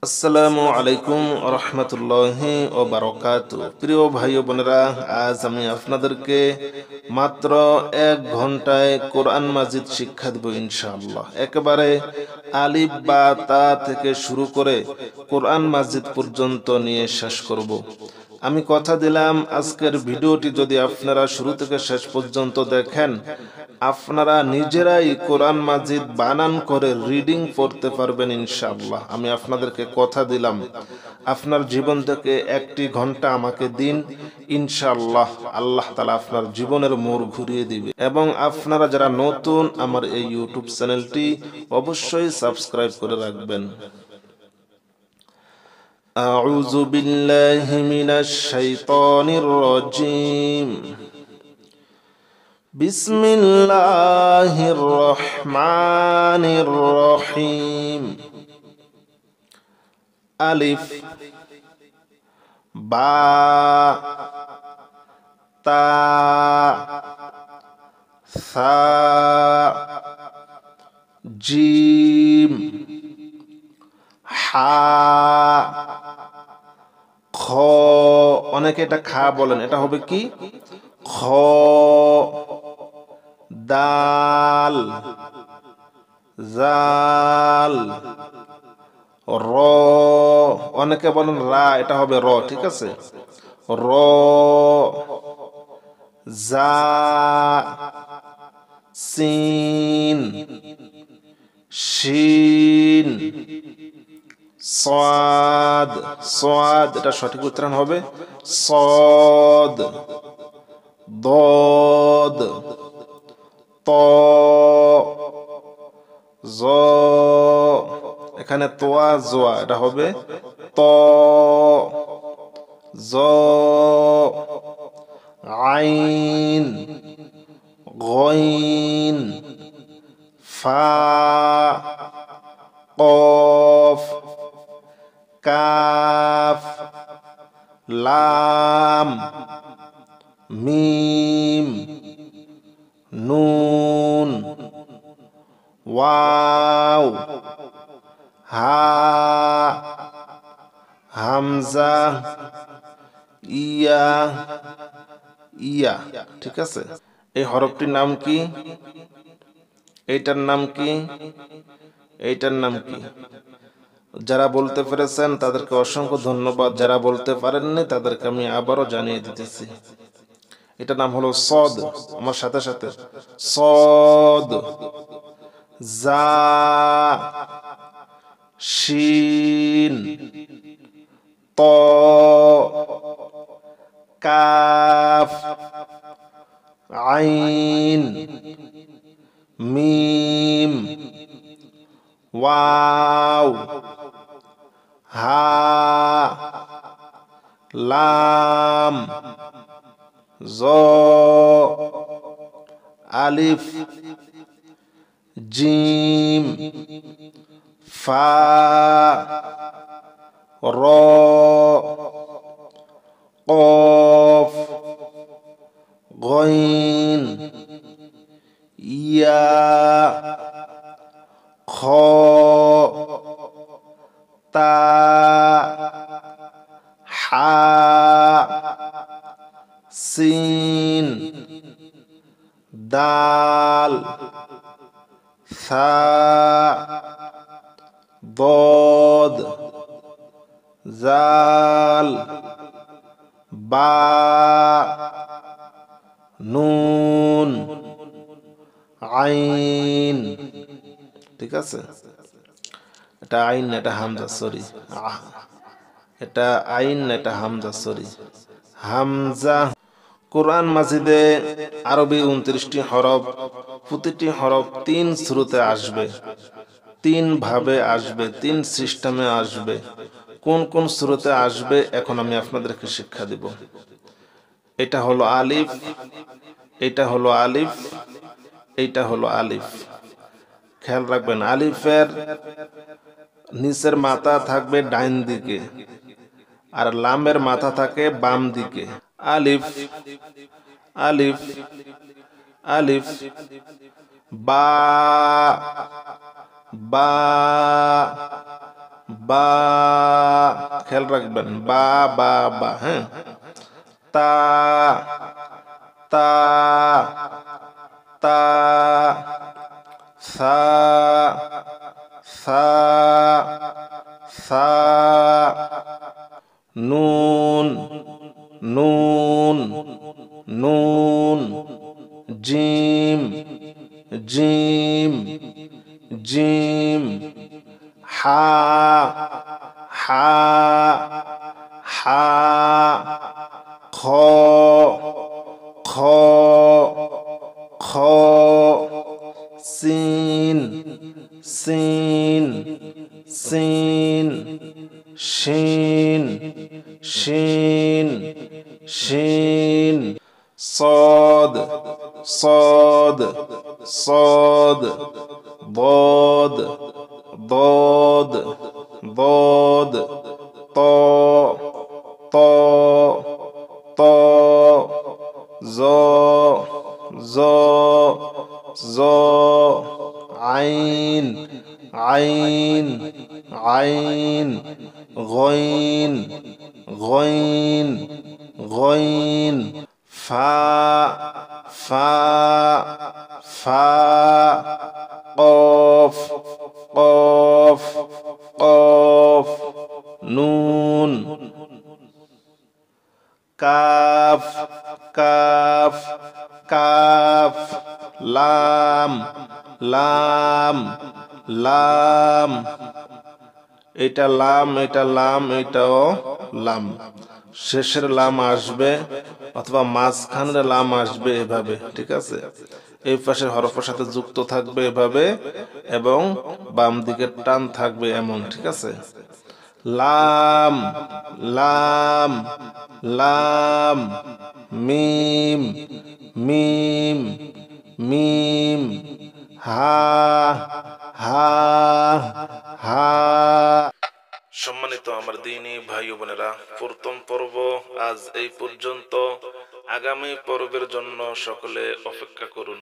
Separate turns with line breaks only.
আসসালামু আলাইকুম রহমতুল্লাহি ও বারাকাতু। প্রিয় ভাই ও বোনেরা, আজ আমি আপনাদেরকে মাত্র 1 ঘন্টায় কোরআন মাজিদ শিক্ষা দেব ইনশাআল্লাহ। একেবারে আলিফ বা তা থেকে শুরু করে কোরআন মাজিদ পর্যন্ত নিয়ে শেষ করব। আমি কথা দিলাম, আজকের ভিডিওটি যদি আপনারা শুরু থেকে শেষ পর্যন্ত দেখেন, আপনারা নিজেরাই কোরআন মাজিদ বানান করে রিডিং পড়তে পারবেন ইনশাআল্লাহ। আমি আপনাদেরকে কথা দিলাম, আপনার জীবন থেকে 1 ঘন্টা আমাকে দিন, ইনশাআল্লাহ আল্লাহ তাআলা আপনার জীবনের মোড় ঘুরিয়ে দিবে। এবং আপনারা যারা নতুন, আমার এই ইউটিউব চ্যানেলটি অবশ্যই সাবস্ক্রাইব করে রাখবেন। আউযু বিল্লাহি মিনাশ শাইতানির রাজিম। বিসমিল্লাহির রহমানির রহিম। আলিফ বা তা সা জিম হা খ। অনেকে এটা খা বলেন, এটা হবে কি? খ। দাল জাল র। অনেকে বলেন রা, এটা হবে র, ঠিক আছে? র জা সিন শিন সাদ। সাদ, এটা সঠিক উচ্চারণ হবে সদ। দদ ত জ। এখানে তোয়া জোয়া, এটা হবে ত জ। আইন গইন ফা কফ কাফ লাম মিম নুন ওয়াও হা হামজা ইয়া ইয়া, ঠিক আছে? এই হরফটির নাম কি? এইটার নাম কি? এইটার নাম কি? যারা বলতে পেরেছেন তাদেরকে অসংখ্য ধন্যবাদ। যারা বলতে পারেননি তাদেরকে আমি আবারও জানিয়ে দিতেছি। এটার নাম হলো সদ। আমার সাথে সাথে সদ। জা শিন ত কাফ আইন মিম ওয়াও হা লাম জ আলিফ জিম ফা র কফ গইন ইয়া খ তা হা সিন দাল সা দদ জাল বা নুন আইন, ঠিক আছে? এটা আইন না, এটা হামজা, সরি। এটা আইন না, এটা হামজা, সরি, হামজা। কোরআন মাজিদে আরবি 29টি হরফ। প্রতিটি হরফ 3 শুরুতে আসবে, 3 ভাবে আসবে, 3 সিস্টেমে আসবে। কোন কোন শুরুতে আসবে এখন আমি আপনাদেরকে শিক্ষা দেব। এটা হলো আলিফ, এটা হলো আলিফ, এইটা হলো আলিফ। খেয়াল রাখবেন, আলিফের নিচের মাথা থাকবে ডাইন দিকে, আর লামের মাথা থাকে বাম দিকে। আলিফ আলিফ আলিফ বা বা বা, খেয়াল রাখবেন, বা বা বা, হ্যাঁ। তা, তা, তা, সা, সা, সা, নুন, নুন, নুন, জিম, জিম, জিম, হা, হা, হা, খ, খ, খ, সিন, সিন, সিন, শিন, শিন, শিন, صاد صاد صاد ضاد ضاد ضاد طاء طاء طاء ظاء ظاء ظاء عين عين عين غين غين غين فا فا فا قاف قاف قاف نون কাফ কাফ কাফ লাম লাম লাম, এটা লাম, এটা লাম, এটাও লাম। শেষের লাম আসবে অথবা মাঝখানের লাম আসবে এভাবে, ঠিক আছে। এই পাশের হরফের সাথে যুক্ত থাকবে এভাবে এবং বাম দিকের টান থাকবে এমন, ঠিক আছে। লাম লাম লাম, মিম মিম মিম, হা হা হা। সম্মানিত আমার দ্বীনী ভাই ও বোনেরা, প্রথম পর্ব আজ এই পর্যন্ত। আগামী পর্বের জন্য সকলে অপেক্ষা করুন।